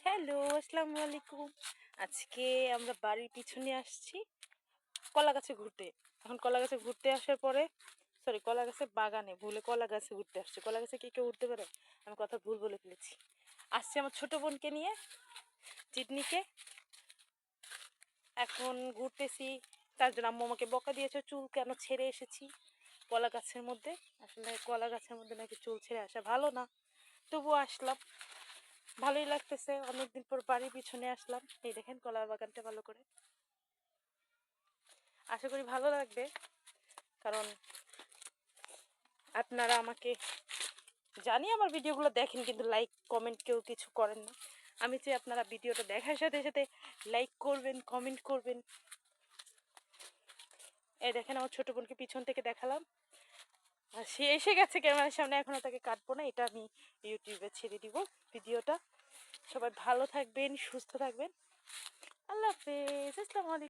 Hello, আসসালামু আলাইকুম। আজকে আমরা বাড়ির পিছনে আসছি কলা গাছে ঘুরতে। এখন কলা গাছে ঘুরতে আসার পরে কলা গাছের বাগানে ভুলে কলা গাছে ঘুরতে আসছি। কলা গাছে কি কেউ উঠতে পারে? আমি কথা ভুল বলে ফেলেছি। আসছি আমার ছোট বোনকে নিয়ে, চিটনিকে। এখন ঘুরতেছি, তার জন্য আম্মু আমাকে বকা দিয়েছে চুল কেন ছেড়ে এসেছি কলা গাছের মধ্যে। আসলে কলা গাছের মধ্যে নাকি চুল ছেড়ে আসা ভালো না, তবুও আসলাম। ভালোই লাগতেছে, অনেকদিন পর বাড়ির পিছনে আসলাম। এই দেখেন কলার বাগানটা ভালো করে। আশা করি ভালো লাগবে, কারণ আপনারা আমাকে জানি আমার ভিডিওগুলো দেখেন, কিন্তু লাইক কমেন্ট কেউ কিছু করেন না। আমি চাই আপনারা ভিডিওটা দেখার সাথে সাথে লাইক করবেন, কমেন্ট করবেন। এই দেখেন আমার ছোট বোনকে পিছন থেকে দেখালাম, আর সে এসে গেছে ক্যামেরার সামনে। এখনো তাকে কাটবো না, এটা আমি ইউটিউবে ছেড়ে দিব ভিডিওটা। সবাই ভালো থাকবেন, সুস্থ থাকবেন। আল্লাহ হাফেজ, আসসালামু আলাইকুম।